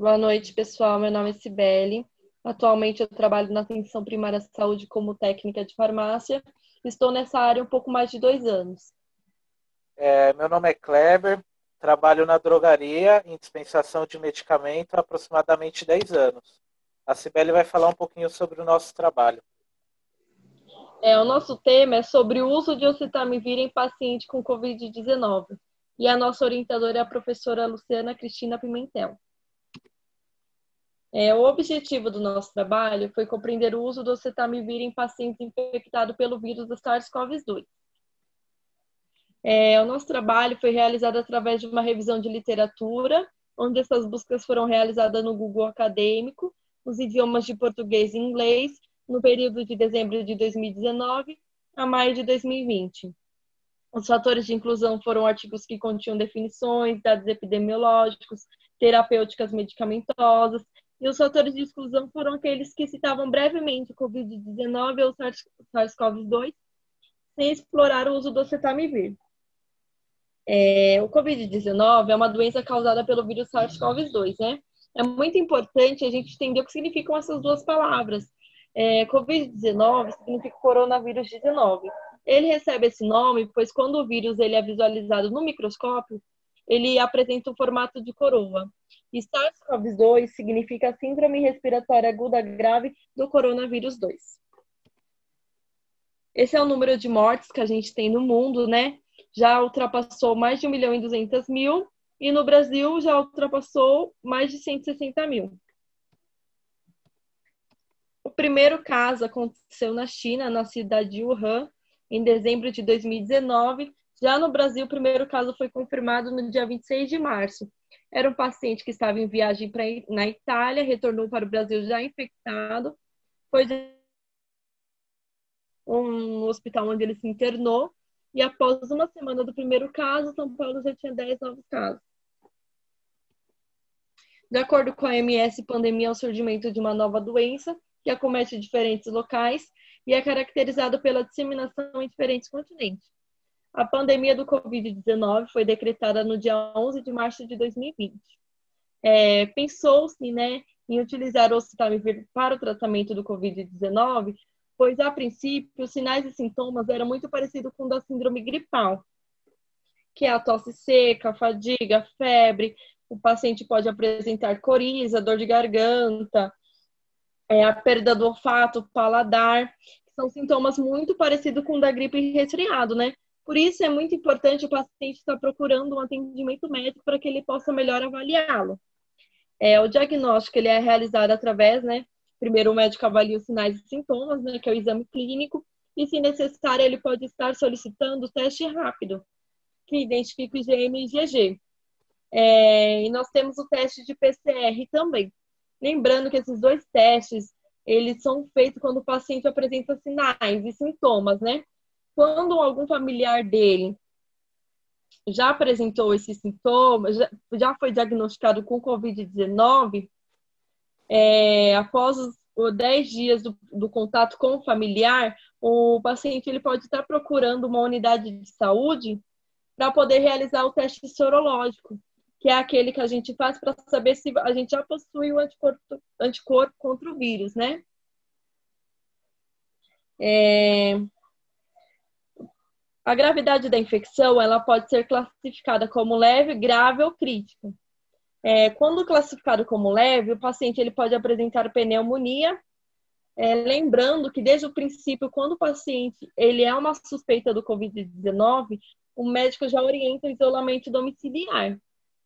Boa noite, pessoal. Meu nome é Cibele. Atualmente eu trabalho na atenção primária à saúde como técnica de farmácia. Estou nessa área há um pouco mais de 2 anos. Meu nome é Kleber, trabalho na drogaria em dispensação de medicamento há aproximadamente 10 anos. A Cibele vai falar um pouquinho sobre o nosso trabalho. O nosso tema é sobre o uso de oseltamivir em paciente com Covid-19. E a nossa orientadora é a professora Luciana Cristina Pimentel. O objetivo do nosso trabalho foi compreender o uso do oseltamivir em pacientes infectados pelo vírus do SARS-CoV-2. O nosso trabalho foi realizado através de uma revisão de literatura, onde essas buscas foram realizadas no Google Acadêmico, nos idiomas de português e inglês, no período de dezembro de 2019 a maio de 2020. Os fatores de inclusão foram artigos que continham definições, dados epidemiológicos, terapêuticas medicamentosas, e os fatores de exclusão foram aqueles que citavam brevemente o Covid-19 ou SARS-CoV-2, sem explorar o uso do oseltamivir. O Covid-19 é uma doença causada pelo vírus SARS-CoV-2, né? É muito importante a gente entender o que significam essas duas palavras. Covid-19 significa coronavírus 19. Ele recebe esse nome, pois quando o vírus ele é visualizado no microscópio, ele apresenta o formato de coroa. E SARS-CoV-2 significa Síndrome Respiratória Aguda Grave do Coronavírus 2. Esse é o número de mortes que a gente tem no mundo, né? Já ultrapassou mais de 1.200.000 e no Brasil já ultrapassou mais de 160.000. O primeiro caso aconteceu na China, na cidade de Wuhan, em dezembro de 2019. Já no Brasil, o primeiro caso foi confirmado no dia 26 de março. Era um paciente que estava em viagem na Itália, retornou para o Brasil já infectado, foi um hospital onde ele se internou, e após uma semana do primeiro caso, São Paulo já tinha 10 novos casos. De acordo com a OMS, pandemia é o surgimento de uma nova doença que acomete diferentes locais e é caracterizado pela disseminação em diferentes continentes. A pandemia do Covid-19 foi decretada no dia 11 de março de 2020. Pensou-se, né, em utilizar o oseltamivir para o tratamento do Covid-19, pois, a princípio, os sinais e sintomas eram muito parecidos com o da síndrome gripal, que é a tosse seca, a fadiga, a febre. O paciente pode apresentar coriza, dor de garganta, a perda do olfato, paladar, que são sintomas muito parecidos com o da gripe e resfriado, né? Por isso é muito importante o paciente estar procurando um atendimento médico para que ele possa melhor avaliá-lo. O diagnóstico ele é realizado através, né? Primeiro o médico avalia os sinais e sintomas, né? Que é o exame clínico, e se necessário ele pode estar solicitando o teste rápido, que identifica o IgM e IgG. E nós temos o teste de PCR também. Lembrando que esses dois testes, eles são feitos quando o paciente apresenta sinais e sintomas, né? Quando algum familiar dele já apresentou esses sintomas, já foi diagnosticado com Covid-19, após os 10 dias do contato com o familiar, o paciente ele pode estar procurando uma unidade de saúde para poder realizar o teste sorológico, que é aquele que a gente faz para saber se a gente já possui o anticorpo contra o vírus, né? A gravidade da infecção, ela pode ser classificada como leve, grave ou crítica. Quando classificado como leve, o paciente ele pode apresentar pneumonia, lembrando que desde o princípio, quando o paciente ele é uma suspeita do Covid-19, o médico já orienta o isolamento domiciliar.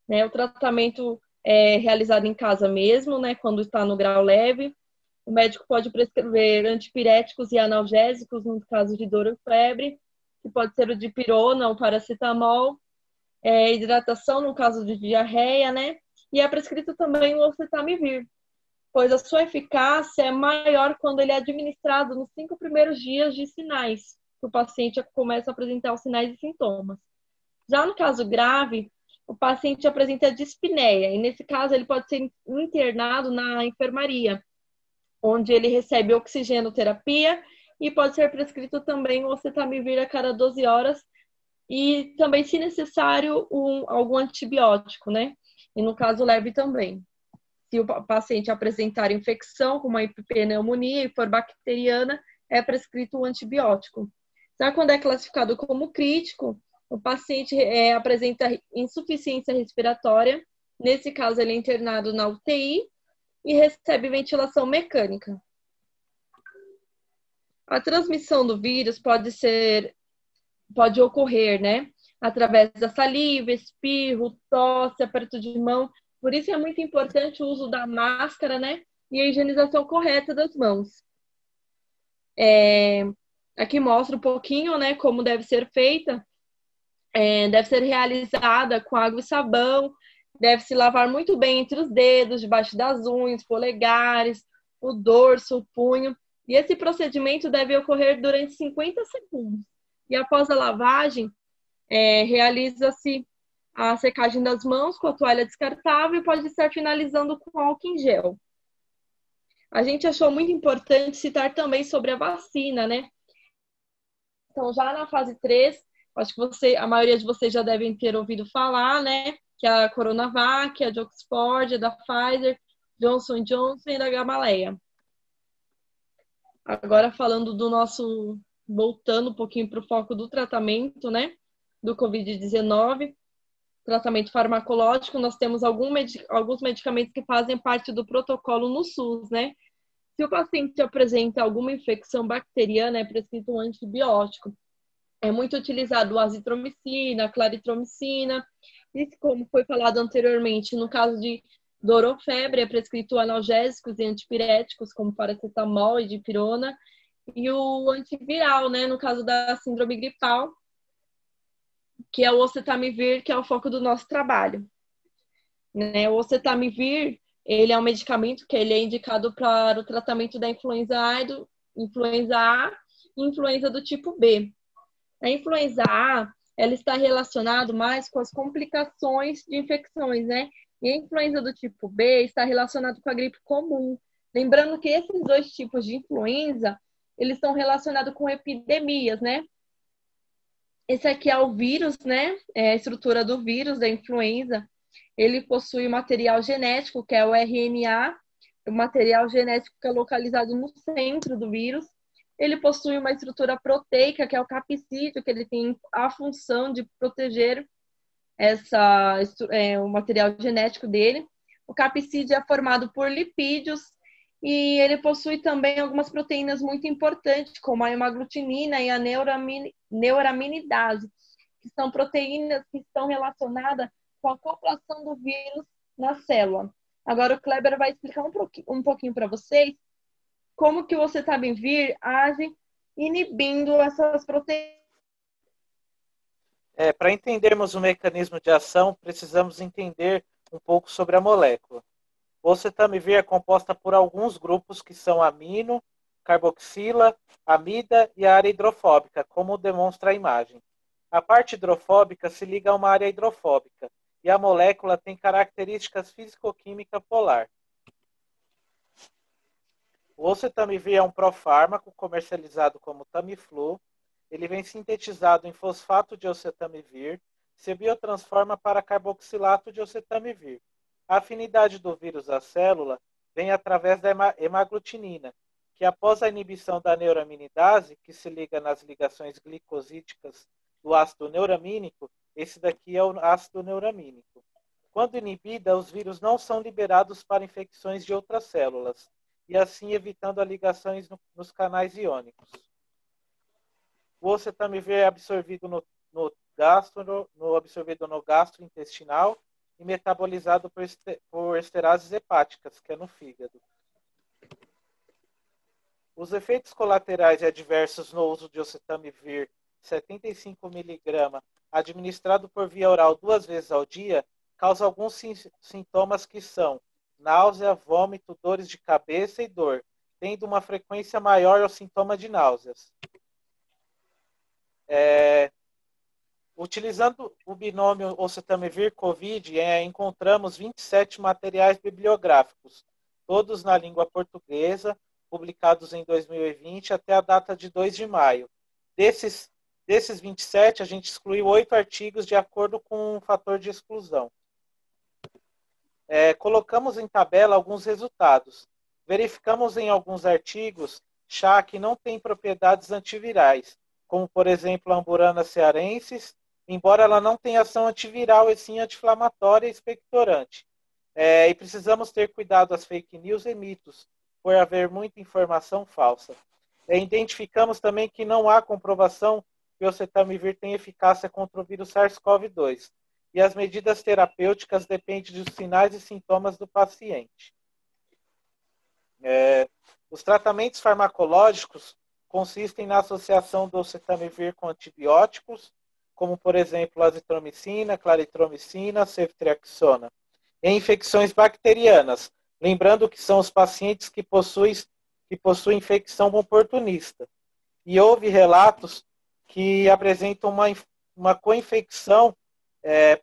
Né? O tratamento é realizado em casa mesmo, né? Quando está no grau leve. O médico pode prescrever antipiréticos e analgésicos no caso de dor ou febre, que pode ser o dipirona ou paracetamol, hidratação no caso de diarreia, né? E é prescrito também o oseltamivir, pois a sua eficácia é maior quando ele é administrado nos 5 primeiros dias de sinais, que o paciente começa a apresentar os sinais e sintomas. Já no caso grave, o paciente apresenta dispneia, e nesse caso ele pode ser internado na enfermaria, onde ele recebe oxigenoterapia e pode ser prescrito também o oseltamivir a cada 12 horas e também, se necessário, algum antibiótico, né? E no caso leve também. Se o paciente apresentar infecção, como a pneumonia, e for bacteriana, é prescrito o antibiótico. Já quando é classificado como crítico, o paciente apresenta insuficiência respiratória. Nesse caso, ele é internado na UTI e recebe ventilação mecânica. A transmissão do vírus pode ocorrer, né? Através da saliva, espirro, tosse, aperto de mão. Por isso é muito importante o uso da máscara, né? E a higienização correta das mãos. Aqui mostra um pouquinho, né, como deve ser feita. Deve ser realizada com água e sabão. Deve se lavar muito bem entre os dedos, debaixo das unhas, polegares, o dorso, o punho. E esse procedimento deve ocorrer durante 50 segundos. E após a lavagem, realiza-se a secagem das mãos com a toalha descartável e pode estar finalizando com álcool em gel. A gente achou muito importante citar também sobre a vacina, né? Então, já na fase 3, acho que a maioria de vocês já devem ter ouvido falar, né? Que é a Coronavac, a de Oxford, a da Pfizer, Johnson & Johnson e da Gamaleya. Agora falando voltando um pouquinho para o foco do tratamento, né? Do Covid-19, tratamento farmacológico, nós temos alguns medicamentos que fazem parte do protocolo no SUS, né? Se o paciente apresenta alguma infecção bacteriana, é prescrito um antibiótico. É muito utilizado a azitromicina, a claritromicina, e como foi falado anteriormente, no caso de dor ou febre, é prescrito analgésicos e antipiréticos, como paracetamol e dipirona, e o antiviral, né, no caso da síndrome gripal, que é o oseltamivir, que é o foco do nosso trabalho. Né? O oseltamivir, ele é um medicamento que ele é indicado para o tratamento da influenza A e influenza do tipo B. A influenza A, ela está relacionada mais com as complicações de infecções, né? E a influenza do tipo B está relacionada com a gripe comum. Lembrando que esses dois tipos de influenza, eles estão relacionados com epidemias, né? Esse aqui é o vírus, né? É a estrutura do vírus da influenza. Ele possui o material genético, que é o RNA, o material genético que é localizado no centro do vírus. Ele possui uma estrutura proteica, que é o capsídeo, que ele tem a função de proteger o material genético dele. O capsídeo é formado por lipídios e ele possui também algumas proteínas muito importantes, como a hemaglutinina e a neuraminidase, que são proteínas que estão relacionadas com a acoplação do vírus na célula. Agora o Kleber vai explicar um pouquinho para vocês como que o oseltamivir age inibindo essas proteínas. Para entendermos o mecanismo de ação, precisamos entender um pouco sobre a molécula. O oseltamivir é composta por alguns grupos que são amino, carboxila, amida e a área hidrofóbica, como demonstra a imagem. A parte hidrofóbica se liga a uma área hidrofóbica e a molécula tem características físico-química polar. O oseltamivir é um profármaco comercializado como Tamiflu. Ele vem sintetizado em fosfato de oseltamivir, se biotransforma para carboxilato de oseltamivir. A afinidade do vírus à célula vem através da hemaglutinina, que após a inibição da neuraminidase, que se liga nas ligações glicosídicas do ácido neuramínico, esse daqui é o ácido neuramínico. Quando inibida, os vírus não são liberados para infecções de outras células, e assim evitando as ligações nos canais iônicos. O oseltamivir é absorvido no gastrointestinal e metabolizado por esterases hepáticas, que é no fígado. Os efeitos colaterais e adversos no uso de oseltamivir 75 mg, administrado por via oral 2 vezes ao dia, causa alguns sintomas que são náusea, vômito, dores de cabeça e dor, tendo uma frequência maior ao sintoma de náuseas. Utilizando o binômio oseltamivir-COVID, encontramos 27 materiais bibliográficos, todos na língua portuguesa, publicados em 2020 até a data de 2 de maio. Desses 27, a gente excluiu 8 artigos de acordo com um fator de exclusão. colocamos em tabela alguns resultados. Verificamos em alguns artigos chá que não tem propriedades antivirais, como, por exemplo, a Amburana cearensis, embora ela não tenha ação antiviral e sim anti-inflamatória e expectorante. E precisamos ter cuidado às fake news e mitos, por haver muita informação falsa. Identificamos também que não há comprovação que o oseltamivir tem eficácia contra o vírus SARS-CoV-2 e as medidas terapêuticas dependem dos sinais e sintomas do paciente. Os tratamentos farmacológicos consistem na associação do oseltamivir com antibióticos, como, por exemplo, azitromicina, claritromicina, ceftriaxona. Em infecções bacterianas, lembrando que são os pacientes que possuem infecção oportunista. E houve relatos que apresentam uma co-infecção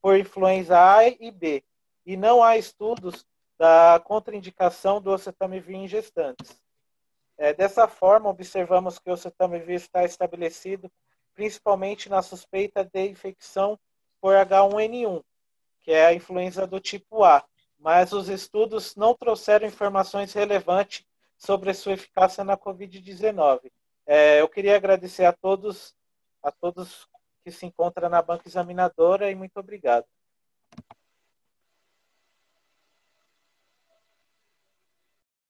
por influenza A e B. E não há estudos da contraindicação do oseltamivir em gestantes. Dessa forma, observamos que o oseltamivir está estabelecido principalmente na suspeita de infecção por H1N1, que é a influenza do tipo A, mas os estudos não trouxeram informações relevantes sobre a sua eficácia na Covid-19. Eu queria agradecer a todos que se encontram na banca examinadora e muito obrigado.